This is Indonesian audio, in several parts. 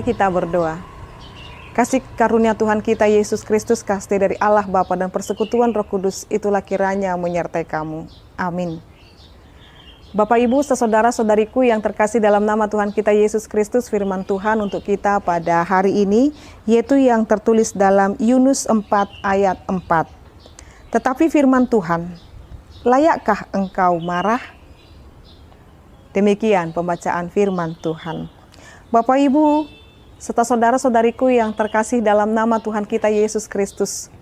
Mari kita berdoa. Kasih karunia Tuhan kita Yesus Kristus, kasih dari Allah Bapa dan persekutuan Roh Kudus, itulah kiranya menyertai kamu. Amin. Bapak Ibu, saudara-saudariku yang terkasih dalam nama Tuhan kita Yesus Kristus, firman Tuhan untuk kita pada hari ini, yaitu yang tertulis dalam Yunus 4 ayat 4. Tetapi firman Tuhan, layakkah engkau marah? Demikian pembacaan firman Tuhan. Bapak Ibu, serta saudara-saudariku yang terkasih dalam nama Tuhan kita Yesus Kristus,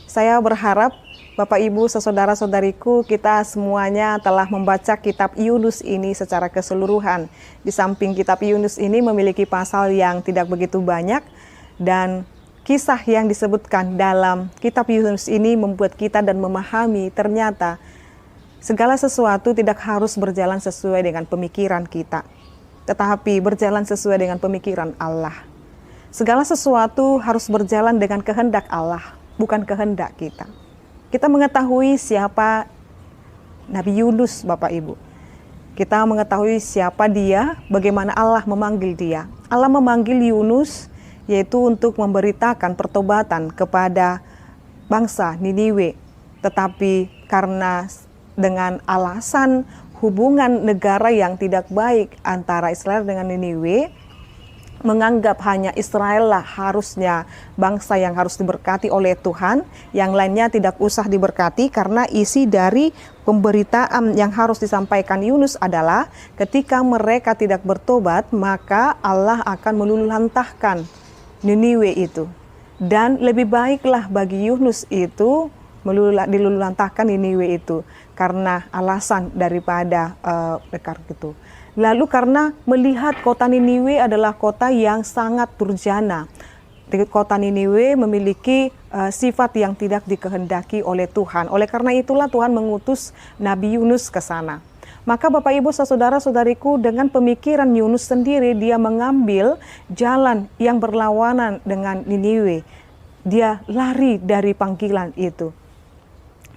saya berharap Bapak Ibu, saudara-saudariku, kita semuanya telah membaca kitab Yunus ini secara keseluruhan. Di samping kitab Yunus ini memiliki pasal yang tidak begitu banyak, dan kisah yang disebutkan dalam kitab Yunus ini membuat kita dan memahami ternyata segala sesuatu tidak harus berjalan sesuai dengan pemikiran kita, tetapi berjalan sesuai dengan pemikiran Allah. Segala sesuatu harus berjalan dengan kehendak Allah, bukan kehendak kita. Kita mengetahui siapa Nabi Yunus, Bapak Ibu. Kita mengetahui siapa dia, bagaimana Allah memanggil dia. Allah memanggil Yunus yaitu untuk memberitakan pertobatan kepada bangsa Niniwe. Tetapi karena dengan alasan hubungan negara yang tidak baik antara Israel dengan Niniwe, menganggap hanya Israel lah harusnya bangsa yang harus diberkati oleh Tuhan, yang lainnya tidak usah diberkati, karena isi dari pemberitaan yang harus disampaikan Yunus adalah ketika mereka tidak bertobat, maka Allah akan meluluhlantahkan Niniwe itu. Dan lebih baiklah bagi Yunus itu diluluhlantahkan Niniwe itu karena alasan daripada dekar gitu. Lalu karena melihat kota Niniwe adalah kota yang sangat durjana. Kota Niniwe memiliki sifat yang tidak dikehendaki oleh Tuhan. Oleh karena itulah Tuhan mengutus Nabi Yunus ke sana. Maka Bapak Ibu saudara-saudariku, dengan pemikiran Yunus sendiri, dia mengambil jalan yang berlawanan dengan Niniwe. Dia lari dari panggilan itu.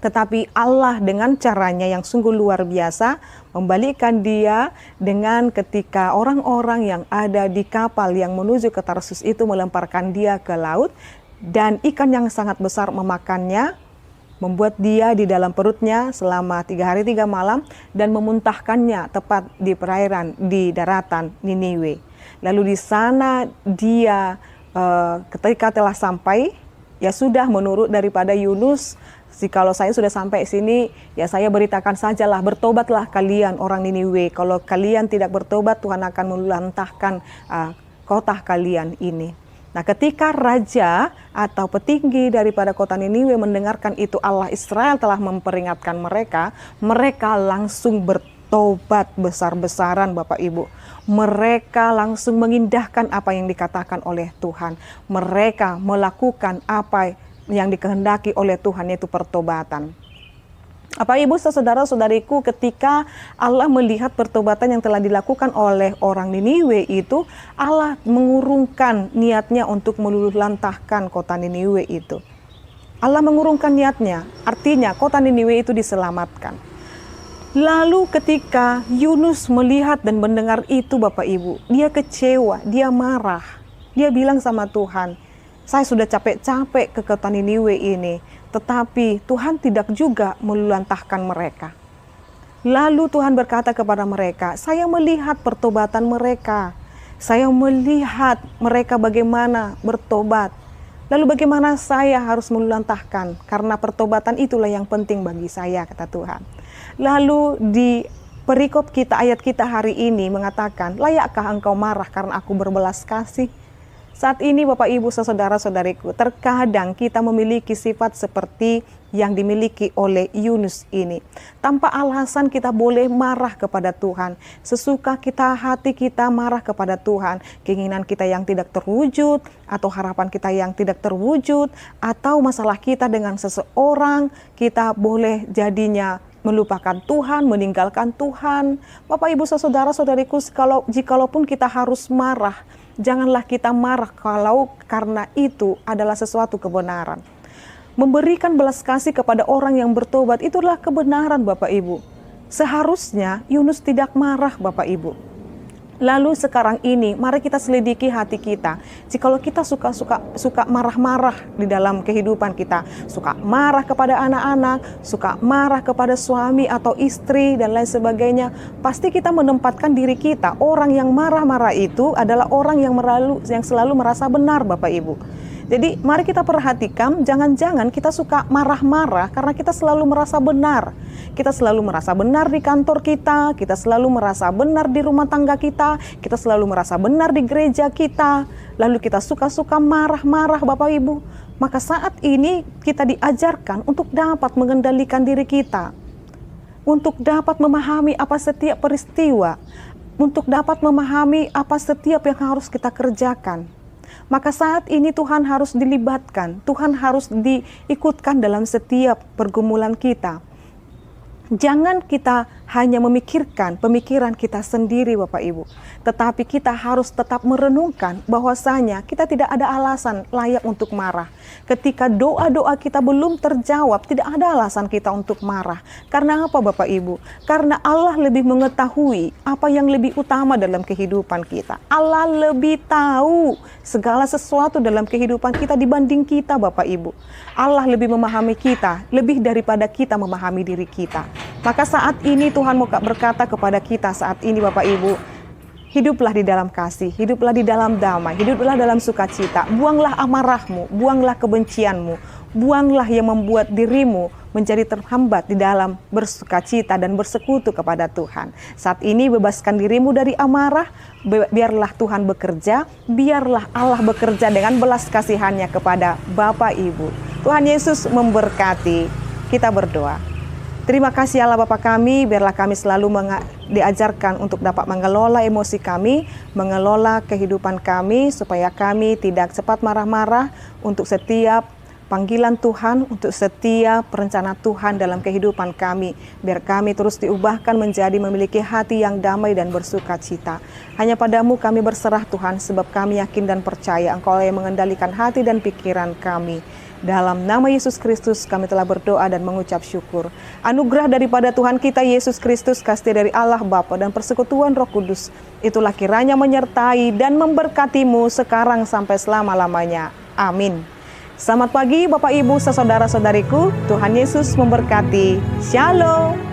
Tetapi Allah dengan caranya yang sungguh luar biasa membalikkan dia dengan ketika orang-orang yang ada di kapal yang menuju ke Tarsus itu melemparkan dia ke laut, dan ikan yang sangat besar memakannya, membuat dia di dalam perutnya selama 3 hari 3 malam dan memuntahkannya tepat di perairan di daratan Niniwe. Lalu di sana dia ketika telah sampai, ya sudah menurut daripada Yunus, jikalau saya sudah sampai sini, ya saya beritakan sajalah, bertobatlah kalian orang Niniwe. Kalau kalian tidak bertobat, Tuhan akan meluluhlantahkan kota kalian ini. Nah, ketika raja atau petinggi daripada kota Niniwe mendengarkan itu, Allah Israel telah memperingatkan mereka, mereka langsung bertobat besar-besaran Bapak Ibu. Mereka langsung mengindahkan apa yang dikatakan oleh Tuhan. Mereka melakukan apa yang dikehendaki oleh Tuhan, yaitu pertobatan. Bapak Ibu saudara-saudariku, ketika Allah melihat pertobatan yang telah dilakukan oleh orang Niniwe itu, Allah mengurungkan niatnya untuk meluluhlantahkan kota Niniwe itu. Allah mengurungkan niatnya, artinya kota Niniwe itu diselamatkan. Lalu ketika Yunus melihat dan mendengar itu Bapak Ibu, dia kecewa, dia marah. Dia bilang sama Tuhan, saya sudah capek-capek ke kota Niniwe ini, tetapi Tuhan tidak juga meluluhlantahkan mereka. Lalu Tuhan berkata kepada mereka, saya melihat pertobatan mereka. Saya melihat mereka bagaimana bertobat. Lalu bagaimana saya harus meluluhlantahkan? Karena pertobatan itulah yang penting bagi saya, kata Tuhan. Lalu di perikop kita, ayat kita hari ini mengatakan, layakkah engkau marah karena aku berbelas kasih? Saat ini Bapak Ibu saudara-saudariku, terkadang kita memiliki sifat seperti yang dimiliki oleh Yunus ini. Tanpa alasan kita boleh marah kepada Tuhan. Sesuka kita, hati kita marah kepada Tuhan. Keinginan kita yang tidak terwujud, atau harapan kita yang tidak terwujud, atau masalah kita dengan seseorang, kita boleh jadinya melupakan Tuhan, meninggalkan Tuhan. Bapak Ibu saudara-saudariku, jikalaupun kita harus marah, janganlah kita marah kalau karena itu adalah sesuatu kebenaran. Memberikan belas kasih kepada orang yang bertobat itulah kebenaran Bapak Ibu. Seharusnya Yunus tidak marah Bapak Ibu. Lalu sekarang ini, mari kita selidiki hati kita. Jikalau kita suka marah-marah di dalam kehidupan kita, suka marah kepada anak-anak, suka marah kepada suami atau istri dan lain sebagainya, pasti kita menempatkan diri kita. Orang yang marah-marah itu adalah orang yang selalu merasa benar, Bapak Ibu. Jadi mari kita perhatikan, jangan-jangan kita suka marah-marah karena kita selalu merasa benar. Kita selalu merasa benar di kantor kita selalu merasa benar di rumah tangga kita selalu merasa benar di gereja kita. Lalu kita suka-suka marah-marah, Bapak Ibu. Maka saat ini kita diajarkan untuk dapat mengendalikan diri kita. Untuk dapat memahami apa setiap peristiwa. Untuk dapat memahami apa setiap yang harus kita kerjakan. Maka saat ini Tuhan harus dilibatkan, Tuhan harus diikutkan dalam setiap pergumulan kita. Jangan kita hanya memikirkan pemikiran kita sendiri, Bapak Ibu. Tetapi kita harus tetap merenungkan bahwasanya kita tidak ada alasan layak untuk marah. Ketika doa-doa kita belum terjawab, tidak ada alasan kita untuk marah. Karena apa, Bapak Ibu? Karena Allah lebih mengetahui apa yang lebih utama dalam kehidupan kita. Allah lebih tahu segala sesuatu dalam kehidupan kita dibanding kita, Bapak Ibu. Allah lebih memahami kita, lebih daripada kita memahami diri kita. Maka saat ini Tuhan mau berkata kepada kita saat ini, Bapak Ibu, hiduplah di dalam kasih, hiduplah di dalam damai, hiduplah dalam sukacita. Buanglah amarahmu, buanglah kebencianmu, buanglah yang membuat dirimu menjadi terhambat di dalam bersukacita dan bersekutu kepada Tuhan. Saat ini bebaskan dirimu dari amarah, biarlah Tuhan bekerja, biarlah Allah bekerja dengan belas kasihannya kepada Bapak Ibu. Tuhan Yesus memberkati. Kita berdoa. Terima kasih Allah Bapa kami, biarlah kami selalu diajarkan untuk dapat mengelola emosi kami, mengelola kehidupan kami, supaya kami tidak cepat marah-marah untuk setiap panggilan Tuhan, untuk setiap rencana Tuhan dalam kehidupan kami. Biar kami terus diubahkan menjadi memiliki hati yang damai dan bersukacita. Hanya padamu kami berserah Tuhan, sebab kami yakin dan percaya Engkau yang mengendalikan hati dan pikiran kami. Dalam nama Yesus Kristus kami telah berdoa dan mengucap syukur. Anugerah daripada Tuhan kita Yesus Kristus, kasih dari Allah Bapa dan persekutuan Roh Kudus, itulah kiranya menyertai dan memberkatimu sekarang sampai selama-lamanya. Amin. Selamat pagi Bapak Ibu saudara-saudariku, Tuhan Yesus memberkati. Shalom.